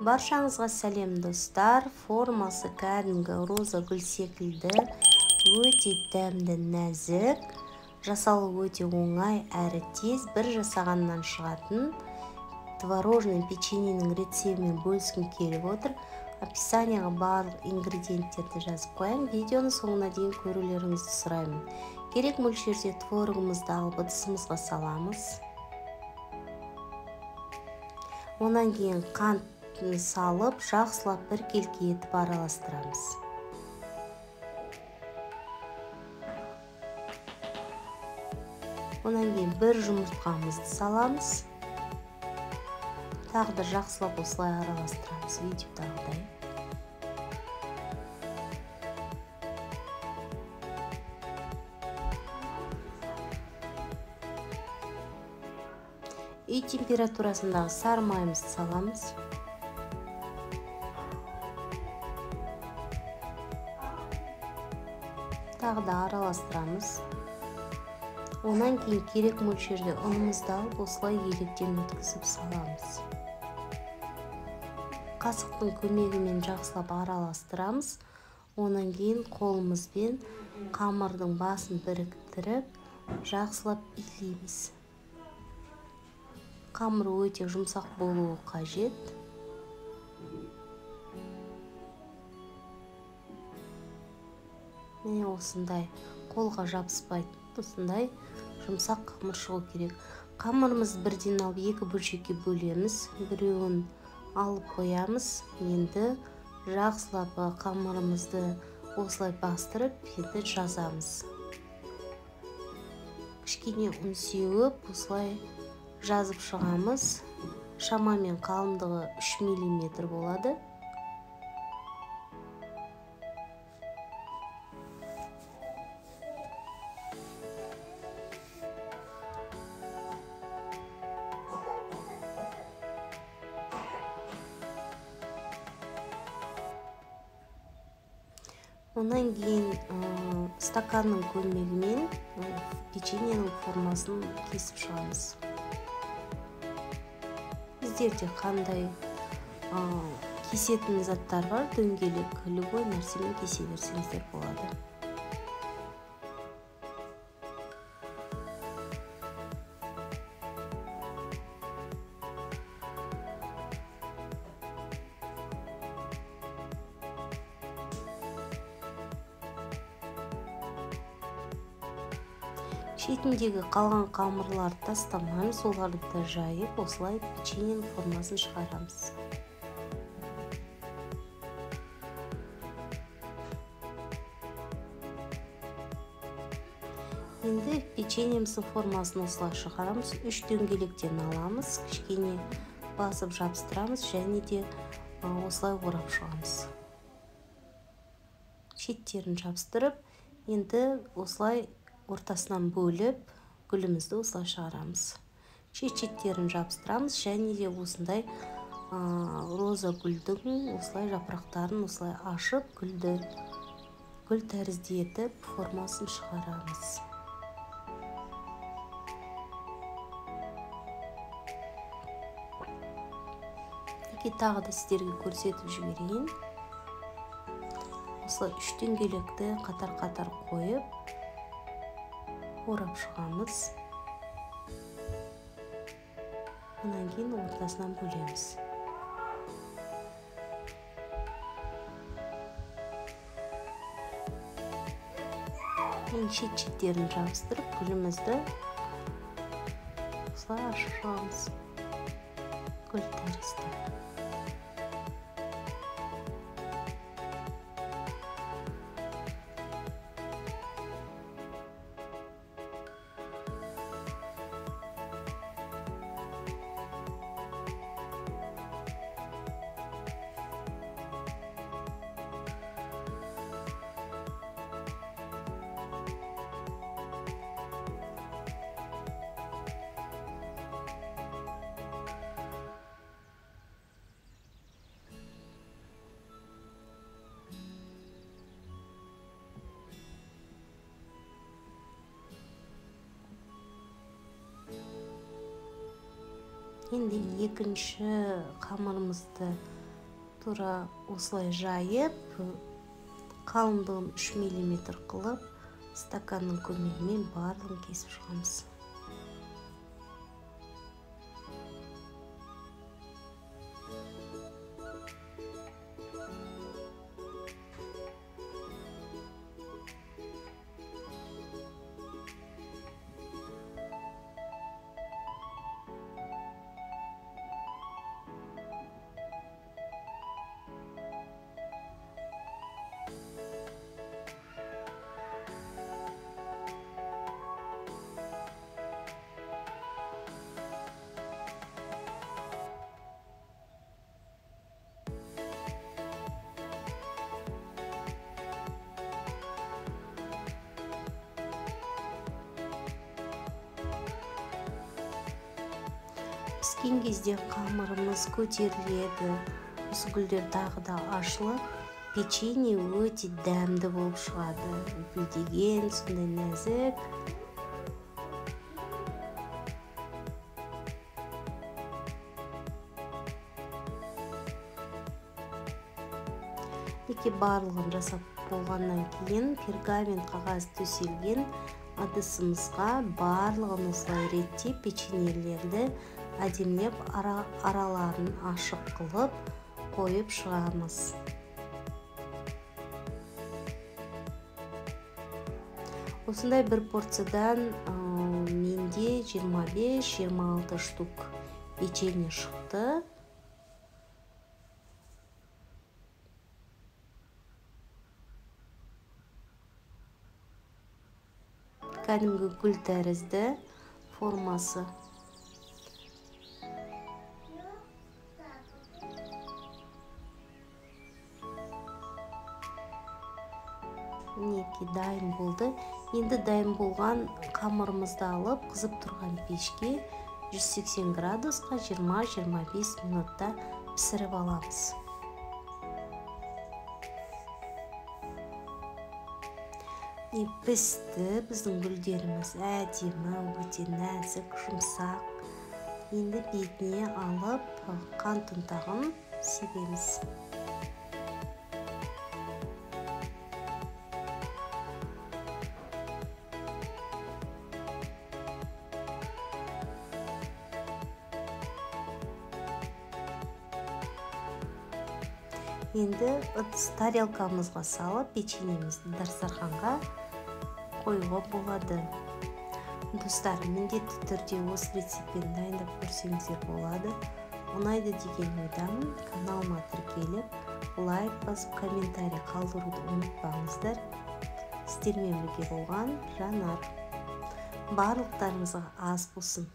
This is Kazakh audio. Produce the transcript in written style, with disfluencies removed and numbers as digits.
Баршаңызға сәлем достар. Формасы кәдімгі роза гүл секілді, өте дәмді, нәзік, жасалу өте оңай әрі тез. Бір жасағаннан шығатын творожный печеньенің рецептімен бөліскім келіп отыр. Описанияға барлық ингредиенттерді жазып қояйын. Видеоны соңына дейін көрулеріңізді сұраймын. Керек мөлшерде творогымызды алып ыдысымызға саламыз. Онан кейін қант салып, жақсылап бір келке етіп араластырамыз. Онан кейін бір жұмыртқамызды саламыз. Тағы да жақсылап осылай араластырамыз, видеодағыдай. Үй температурасындағы сары майымызды саламыз. Тағы да араластырамыз. Онан кейін керек мөлшерде ұнымызды алып, осылай електен өткізіп саламыз. Қасықтың көмегімен жақсылап араластырамыз. Онан кейін қолымызбен қамырдың басын біріктіріп, жақсылап илейміз. Қамыр өте жұмсақ болуы қажет. Міне осындай қолға жабыспайды, осындай жұмсақ қамыр шығу керек. Қамырымызды бірден алып екі бөлшекке бөлеміз. Біреуін алып қоямыз. Енді жақсылап қамырымызды осылай бастырып, енді жазамыз. Кішкене ұн сеуіп, осылай жазып шығамыз. Шамамен қалыңдығы 3 мм болады. Онан кейін стаканның көмегімен печеньенің формасын кесіп шығамыз. Біздерде қандай кесетін заттар бар, дөңгелек, любой нәрсемен кесе берсеңіздер болады. Шетіндегі қалған қамырларды тастамаймыз, оларды да жайып, осылай печеньенің формасын шығарамыз. Енді печеньеміздің формасын осылай шығарамыз. 3 дөңгелектен аламыз, кішкене басып жабыстырамыз, және де осылай орап шығамыз. Шеттерін жабыстырып, енді осылай ортасынан бөліп, гүлімізді осылай шығарамыз. Шеттерін жабыстырамыз, және де осындай роза гүлдің осылай жапырақтарын осылай ашып, гүл тәрізді етіп формасын шығарамыз. Тағы да сіздерге көрсетіп жіберейін. Осылай 3 дөңгелекті қатар-қатар қойып, орап шығамыз. Онан кейін ортасынан бөлеміз. Шеттерін жабыстырып, гүлімізді осылай ашып шығамыз. Гүл тәрізді. Енді екінші қамырымызды тура осылай жайып, қалыңдығын 3 мм қылып, стаканның көмегімен барлығын кесіп шығамыз. Піскен кезде қамырымыз көтеріледі, осы гүлдер тағы да ашылып, печенье өте дәмді болып шығады. Гүлдеген, сондай нәзік. Барлығын жасап болғаннан кейін пергамент қағаз төселген ыдысымызға барлығын осылай реттеп, печеньелерді әдемілеп араларын ашық қылып қойып шығамыз. Осындай бір порциядан менде 25-26 штук печенье шықты. Кәдімгі гүл тәрізді формасы. Мінекей дайын болды. Енді дайын болған қамырымызды алып, қызып тұрған пешке 180 градусқа 20-25 минутта пісіріп аламыз. Пісті, біздің гүлдеріміз әдемі, өте нәзік, жұмсақ. Енді бетіне алып, қант ұнтағын себеміз. Енді тарелкамызға салып, печеньемізді дастарханға қоюға болады. Достар, міндетті түрде осы рецептпен дайындап көрсеңіздер болады. Ұнайды деген ойдамын. Каналыма тіркеліп, лайк басып, комментарий қалдыруды ұмытпаңыздар. Сіздермен бірге болған Жанар. Барлықтарыңызға ас болсын.